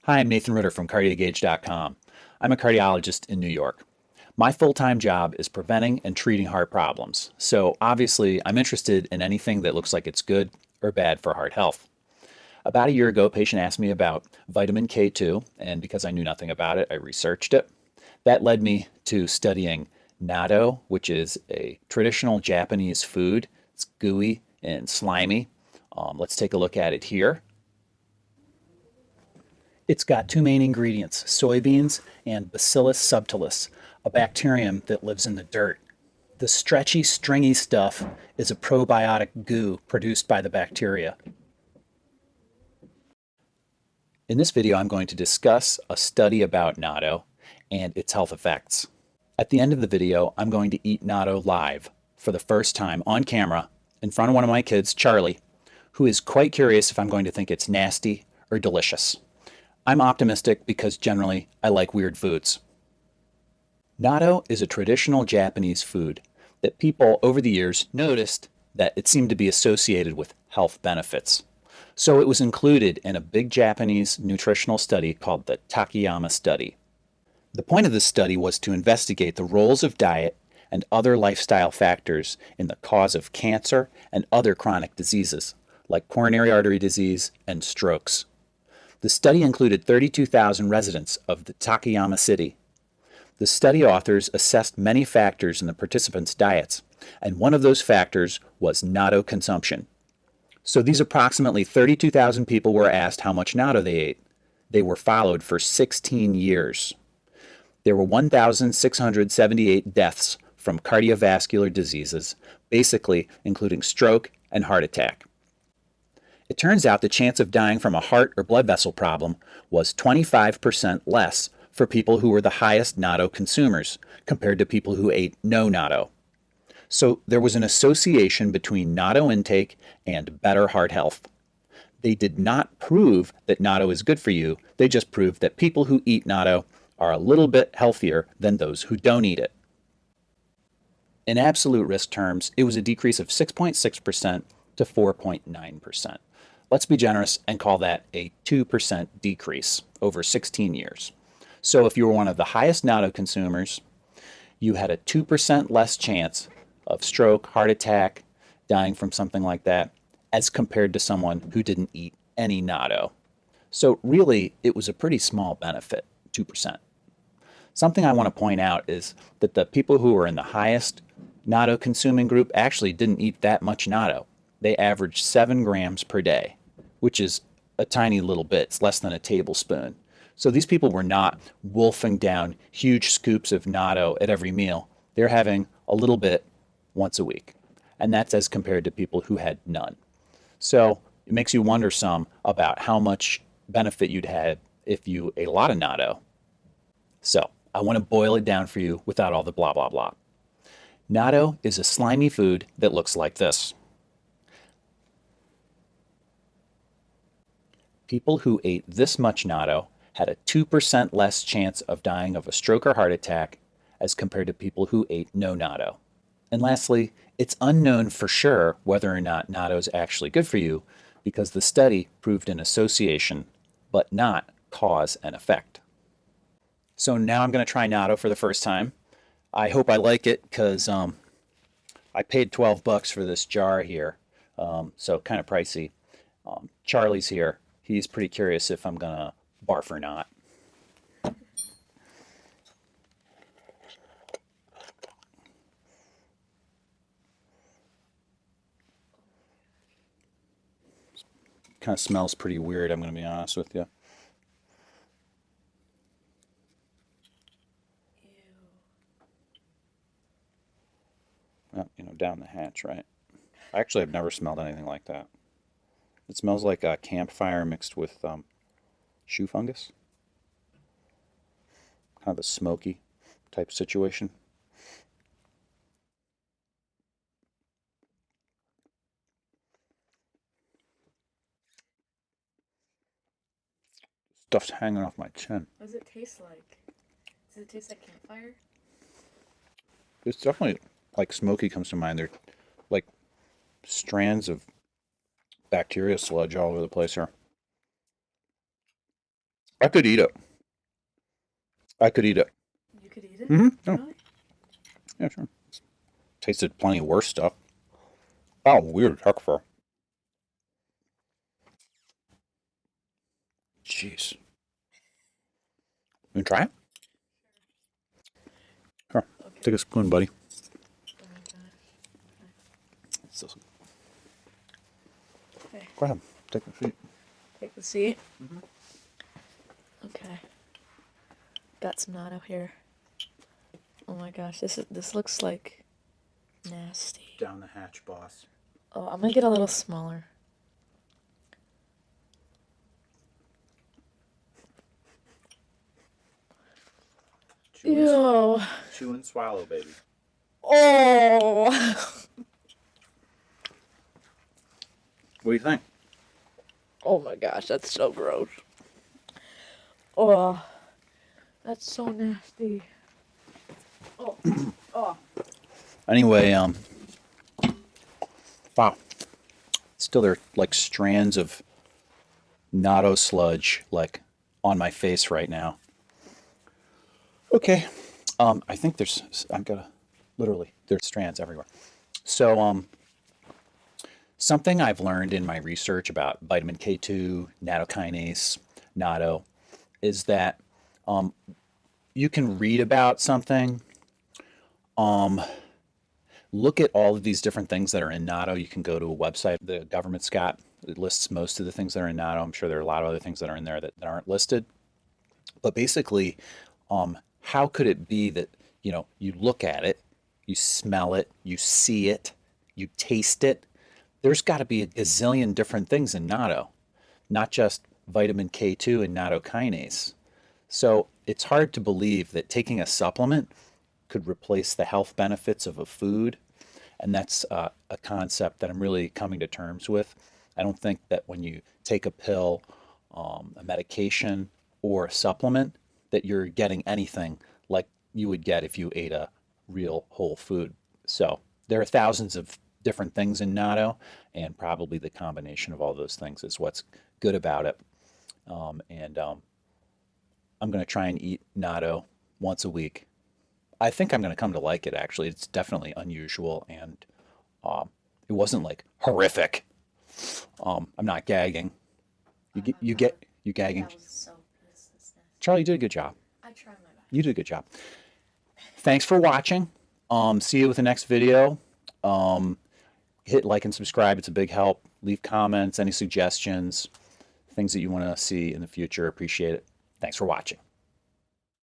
Hi, I'm Nathan Ritter from cardiogauge.com. I'm a cardiologist in New York. My full-time job is preventing and treating heart problems, so obviously I'm interested in anything that looks like it's good or bad for heart health. About a year ago, a patient asked me about vitamin K2, and because I knew nothing about it, I researched it. That led me to studying natto, which is a traditional Japanese food. It's gooey and slimy. Let's take a look at it here. It's got two main ingredients, soybeans and Bacillus subtilis, a bacterium that lives in the dirt. The stretchy, stringy stuff is a probiotic goo produced by the bacteria. In this video, I'm going to discuss a study about natto and its health effects. At the end of the video, I'm going to eat natto live for the first time on camera in front of one of my kids, Charlie, who is quite curious if I'm going to think it's nasty or delicious. I'm optimistic because generally I like weird foods. Natto is a traditional Japanese food that people over the years noticed that it seemed to be associated with health benefits. So it was included in a big Japanese nutritional study called the Takayama Study. The point of this study was to investigate the roles of diet and other lifestyle factors in the cause of cancer and other chronic diseases, like coronary artery disease and strokes. The study included 32,000 residents of the Takayama city. The study authors assessed many factors in the participants' diets, and one of those factors was natto consumption. So these approximately 32,000 people were asked how much natto they ate. They were followed for 16 years. There were 1,678 deaths from cardiovascular diseases, basically including stroke and heart attack. It turns out the chance of dying from a heart or blood vessel problem was 25% less for people who were the highest natto consumers compared to people who ate no natto. So there was an association between natto intake and better heart health. They did not prove that natto is good for you. They just proved that people who eat natto are a little bit healthier than those who don't eat it. In absolute risk terms, it was a decrease of 6.6% to 4.9%. Let's be generous and call that a 2% decrease over 16 years. So if you were one of the highest natto consumers, you had a 2% less chance of stroke, heart attack, dying from something like that, as compared to someone who didn't eat any natto. So really, it was a pretty small benefit, 2%. Something I want to point out is that the people who were in the highest natto consuming group actually didn't eat that much natto. They averaged 7 grams per day, which is a tiny little bit. It's less than a tablespoon. So these people were not wolfing down huge scoops of natto at every meal. They're having a little bit once a week. And that's as compared to people who had none. So it makes you wonder some about how much benefit you'd have if you ate a lot of natto. So I want to boil it down for you without all the blah, blah, blah. Natto is a slimy food that looks like this. People who ate this much natto had a 2% less chance of dying of a stroke or heart attack as compared to people who ate no natto. And lastly, it's unknown for sure whether or not natto is actually good for you because the study proved an association, but not cause and effect. So now I'm going to try natto for the first time. I hope I like it because I paid $12 for this jar here, so kind of pricey. Charlie's here. He's pretty curious if I'm going to barf or not. Kind of smells pretty weird, I'm going to be honest with you. Well, down the hatch, right? I actually have never smelled anything like that. It smells like a campfire mixed with shoe fungus. Kind of a smoky type situation. Stuff's hanging off my chin. What does it taste like? Does it taste like campfire? It's definitely like smoky comes to mind. They're like strands of bacteria sludge all over the place here. I could eat it. I could eat it. You could eat it? Mm-hmm. Yeah, Really? yeah, sure. Tasted plenty of worse stuff. Oh, weird. Heck for. Jeez. You try it? Here, Okay. take a spoon, buddy. Oh my god. So, Okay. go ahead. Take a seat. Take the seat. Okay. Got some natto here. Oh my gosh, this looks like nasty. Down the hatch, boss. Oh, I'm gonna get a little smaller. Ew. Chew and swallow, baby. Oh. What do you think? Oh my gosh, that's so gross. Oh, that's so nasty. Oh, oh. Anyway, wow. Still there are like strands of natto sludge like on my face right now. Okay. I think I've got literally, there's strands everywhere. So, something I've learned in my research about vitamin K2, nattokinase, natto, is that you can read about something, look at all of these different things that are in natto. You can go to a website the government's got. It lists most of the things that are in natto. I'm sure there are a lot of other things that are in there that aren't listed. But basically, how could it be that, you look at it, you smell it, you see it, you taste it? There's got to be a gazillion different things in natto, not just vitamin K2 and nattokinase. So it's hard to believe that taking a supplement could replace the health benefits of a food. And that's a concept that I'm really coming to terms with. I don't think that when you take a pill, a medication, or a supplement, that you're getting anything like you would get if you ate a real whole food. So there are thousands of different things in natto, and probably the combination of all those things is what's good about it. And I'm going to try and eat natto once a week. I think I'm going to come to like it, actually. It's definitely unusual, and it wasn't like horrific. I'm not gagging. You gagging? That was so. This is nasty. Charlie, you did a good job. I tried my best. You did a good job. Thanks for watching. See you with the next video. Hit like and subscribe. It's a big help. Leave comments, any suggestions, things that you want to see in the future. Appreciate it. Thanks for watching.